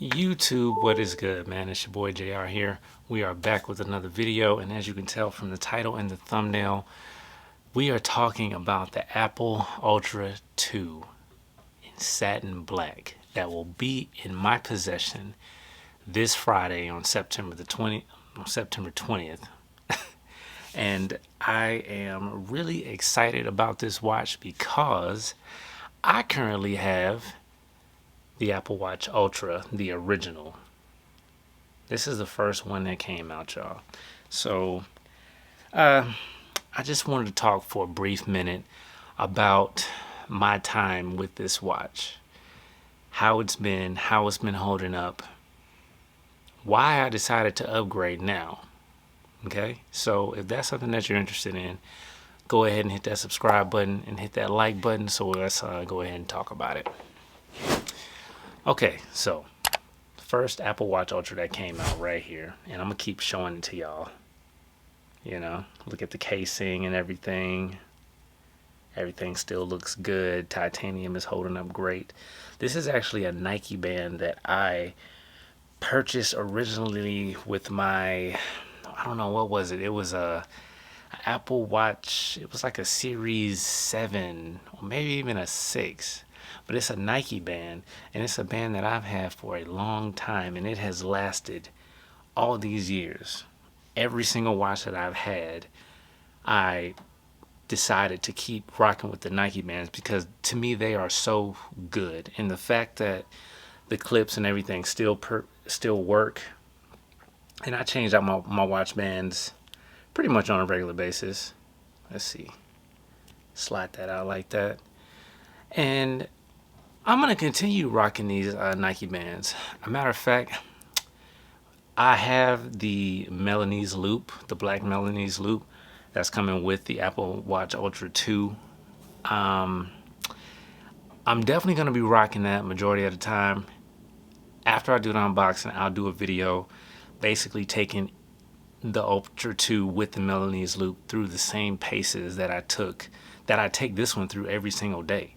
YouTube, what is good, man? It's your boy JR here. We are back with another video, and as you can tell from the title and the thumbnail, we are talking about the Apple Ultra 2 in satin black that will be in my possession this Friday on September 20th. And I am really excited about this watch because I currently have the Apple Watch Ultra, the original. This is the first one that came out, y'all. So I just wanted to talk for a brief minute about my time with this watch, how it's been holding up, why I decided to upgrade now. Okay, so if that's something that you're interested in, go ahead and hit that subscribe button and hit that like button. So let's go ahead and talk about it. Okay, so first Apple Watch Ultra that came out right here, and I'm gonna keep showing it to y'all. You know, look at the casing and everything. Everything still looks good. Titanium is holding up great. This is actually a Nike band that I purchased originally with my, I don't know, what was it? It was a Apple Watch. It was like a Series 7 or maybe even a 6. But it's a Nike band, and it's a band that I've had for a long time, and it has lasted all these years. Every single watch that I've had, I decided to keep rocking with the Nike bands because to me they are so good. And the fact that the clips and everything still work, and I change out my watch bands pretty much on a regular basis. Let's see, slide that out like that, and I'm gonna continue rocking these Nike bands. A matter of fact, I have the Milanese loop, the black Milanese loop that's coming with the Apple Watch Ultra 2. I'm definitely gonna be rocking that majority of the time. After I do the unboxing, I'll do a video basically taking the Ultra 2 with the Milanese loop through the same paces that I take this one through every single day.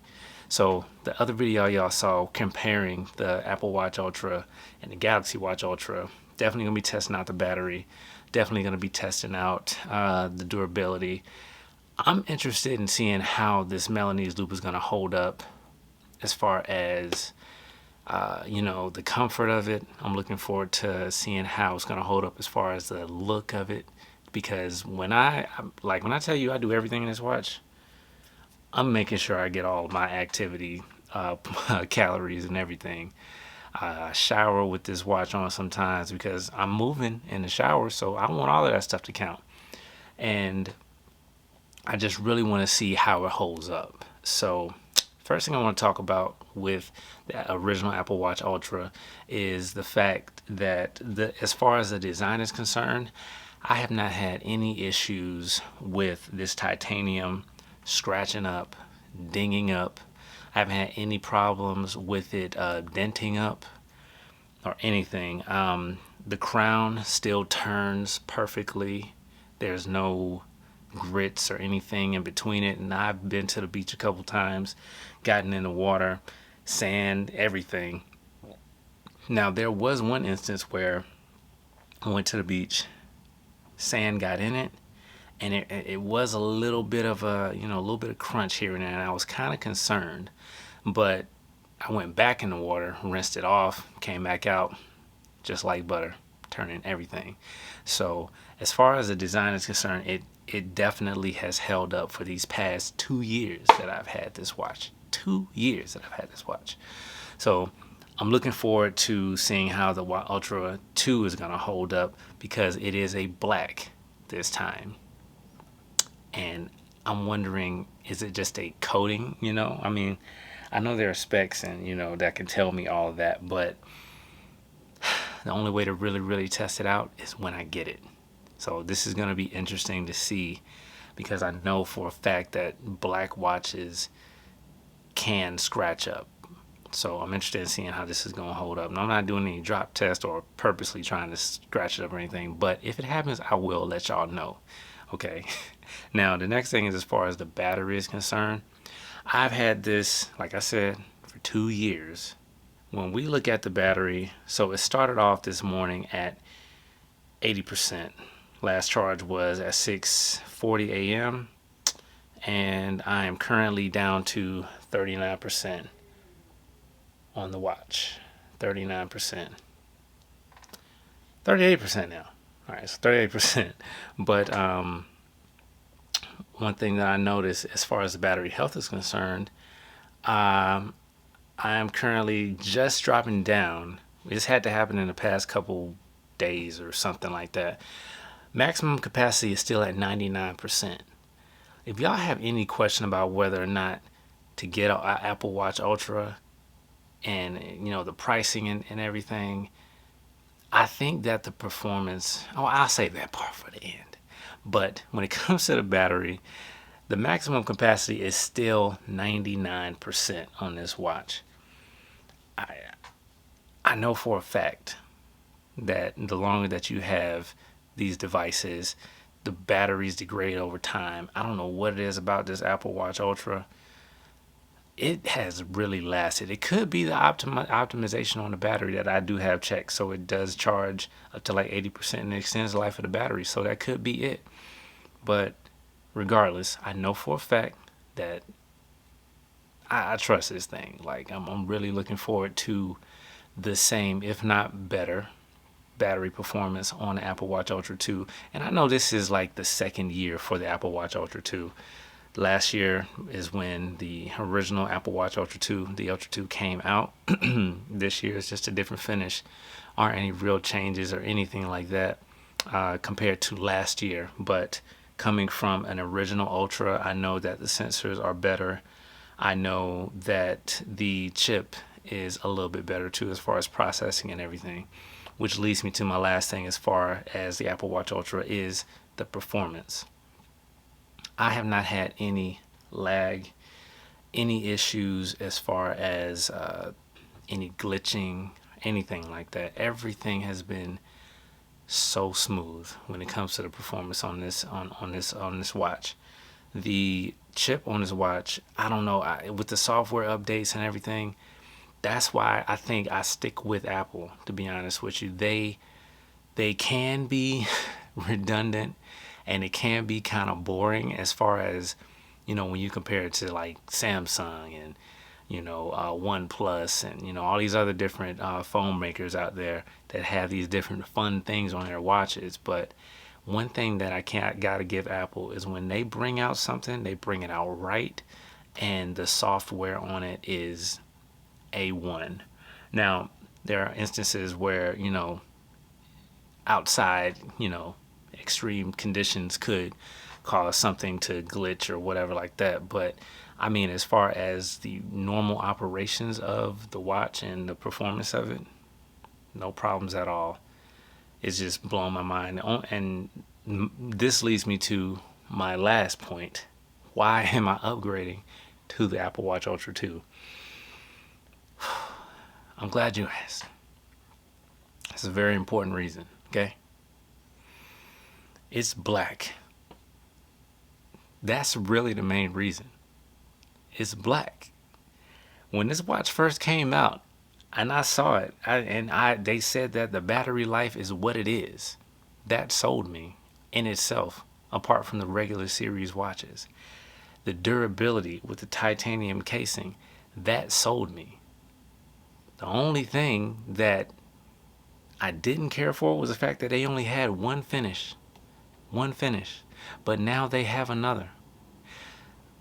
So the other video y'all saw comparing the Apple Watch Ultra and the Galaxy Watch Ultra, definitely gonna be testing out the battery, definitely gonna be testing out the durability. I'm interested in seeing how this Milanese loop is gonna hold up as far as the comfort of it. I'm looking forward to seeing how it's gonna hold up as far as the look of it, because when I tell you I do everything in this watch, I'm making sure I get all of my activity calories and everything. I shower with this watch on sometimes because I'm moving in the shower, so I want all of that stuff to count. And I just really want to see how it holds up. So first thing I want to talk about with the original Apple Watch Ultra is the fact that as far as the design is concerned, I have not had any issues with this titanium scratching up, dinging up. I haven't had any problems with it denting up or anything. The crown still turns perfectly. There's no grits or anything in between it, and I've been to the beach a couple times, gotten in the water, sand, everything. Now there was one instance where I went to the beach, sand got in it, and it was a little bit of a little bit of crunch here and there, and I was kind of concerned. But I went back in the water, rinsed it off, came back out just like butter, turning everything. So as far as the design is concerned, it definitely has held up for these past 2 years that I've had this watch. 2 years that I've had this watch. So I'm looking forward to seeing how the Ultra 2 is gonna hold up, because it is a black this time. And I'm wondering, is it just a coating? I mean, I know there are specs and that can tell me all of that, but the only way to really test it out is when I get it. So this is going to be interesting to see, because I know for a fact that black watches can scratch up. So I'm interested in seeing how this is going to hold up. And I'm not doing any drop test or purposely trying to scratch it up or anything, but if it happens, I will let y'all know. Okay. Now the next thing is, as far as the battery is concerned, I've had this, like I said, for 2 years. when we look at the battery, so it started off this morning at 80%. Last charge was at 6:40 a.m. and I am currently down to 39% on the watch. 39%. 38% now. All right, so 38%. But one thing that I noticed as far as the battery health is concerned, I am currently just dropping down. This had to happen in the past couple days or something like that. Maximum capacity is still at 99%. If y'all have any question about whether or not to get an Apple Watch Ultra and the pricing and everything, I think that the performance, I'll save that part for the end. But when it comes to the battery, the maximum capacity is still 99% on this watch. I know for a fact that the longer that you have these devices, the batteries degrade over time. I don't know what it is about this Apple Watch Ultra. It has really lasted. It could be the optimization on the battery that I do have checked. So it does charge up to like 80% and it extends the life of the battery. So that could be it. But regardless, I know for a fact that I trust this thing. Like I'm really looking forward to the same, if not better, battery performance on the Apple Watch Ultra 2. And I know this is like the second year for the Apple Watch Ultra 2. Last year is when the original Apple Watch Ultra 2, the Ultra 2 came out. This year is just a different finish. Aren't any real changes or anything like that compared to last year. But coming from an original Ultra, I know that the sensors are better. I know that the chip is a little bit better too as far as processing and everything, which leads me to my last thing as far as the Apple Watch Ultra is the performance. I have not had any lag, any issues as far as any glitching, anything like that. Everything has been so smooth when it comes to the performance on this watch. The chip on this watch, I don't know, with the software updates and everything, that's why I think I stick with Apple, to be honest with you. They can be redundant and it can be kind of boring as far as, when you compare it to like Samsung and, OnePlus and, all these other different phone makers out there that have these different fun things on their watches. But one thing that I gotta give Apple is when they bring out something, they bring it out right, and the software on it is A1. Now, there are instances where, outside, extreme conditions could cause something to glitch or whatever like that. But I mean, as far as the normal operations of the watch and the performance of it, no problems at all. It's just blowing my mind. And this leads me to my last point. Why am I upgrading to the Apple Watch Ultra 2? I'm glad you asked. It's a very important reason, okay? It's black. That's really the main reason. It's black. When this watch first came out and I saw it, they said that the battery life is what it is. That sold me in itself, apart from the regular series watches. The durability with the titanium casing, that sold me. The only thing that I didn't care for was the fact that they only had one finish, but now they have another,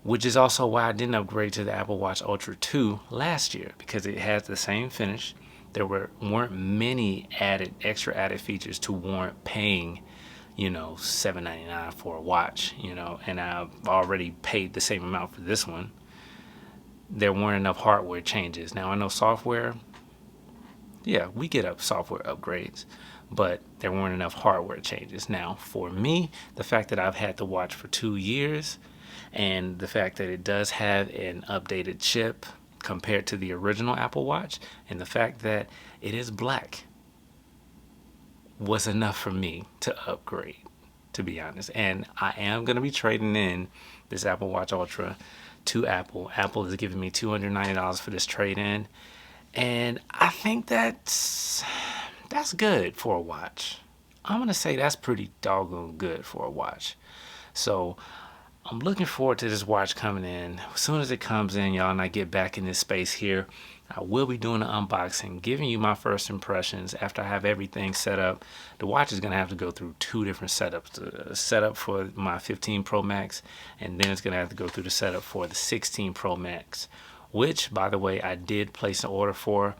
which is also why I didn't upgrade to the Apple Watch Ultra 2 last year, because it has the same finish. There weren't many extra added features to warrant paying, $7.99 for a watch, and I've already paid the same amount for this one. There weren't enough hardware changes. Now I know software, yeah, we get up software upgrades, but there weren't enough hardware changes. Now, for me, the fact that I've had the watch for 2 years and the fact that it does have an updated chip compared to the original Apple Watch, and the fact that it is black, was enough for me to upgrade, to be honest. And I am going to be trading in this Apple Watch Ultra to Apple. Apple is giving me $290 for this trade-in. And I think that's good for a watch. I'm gonna say that's pretty doggone good for a watch. So I'm looking forward to this watch coming in. As soon as it comes in, y'all, and I get back in this space here, I will be doing an unboxing, giving you my first impressions after I have everything set up. The watch is going to have to go through two different setups. The setup for my 15 Pro Max, and then it's going to have to go through the setup for the 16 Pro Max, which, by the way, I did place an order for.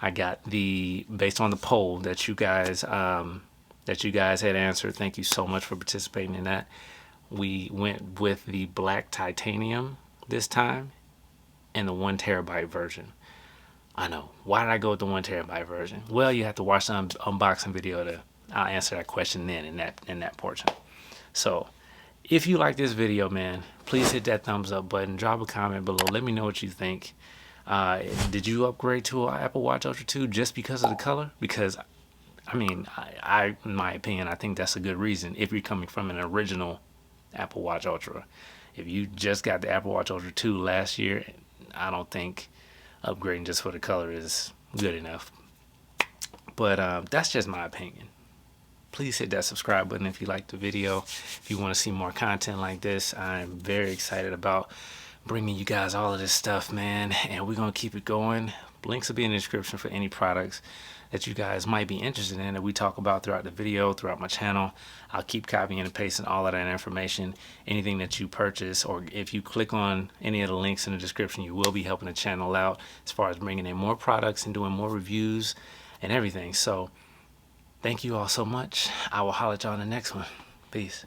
I got based on the poll that you guys had answered. Thank you so much for participating in that. We went with the black titanium this time and the 1 TB version. I know. Why did I go with the 1 TB version? Well, you have to watch the unboxing video I'll answer that question then in that portion. So if you like this video, man, please hit that thumbs up button. Drop a comment below. Let me know what you think. Did you upgrade to an Apple Watch Ultra 2 just because of the color? Because I mean, in my opinion, I think that's a good reason if you're coming from an original Apple Watch Ultra. If you just got the Apple Watch Ultra 2 last year, I don't think upgrading just for the color is good enough. But that's just my opinion. Please hit that subscribe button if you like the video. If you want to see more content like this, I'm very excited about bringing you guys all of this stuff, man, and we're going to keep it going. Links will be in the description for any products that you guys might be interested in that we talk about throughout the video, throughout my channel. I'll keep copying and pasting all of that information. Anything that you purchase, or if you click on any of the links in the description, you will be helping the channel out as far as bringing in more products and doing more reviews and everything. So thank you all so much. I will holler at y'all in the next one. Peace.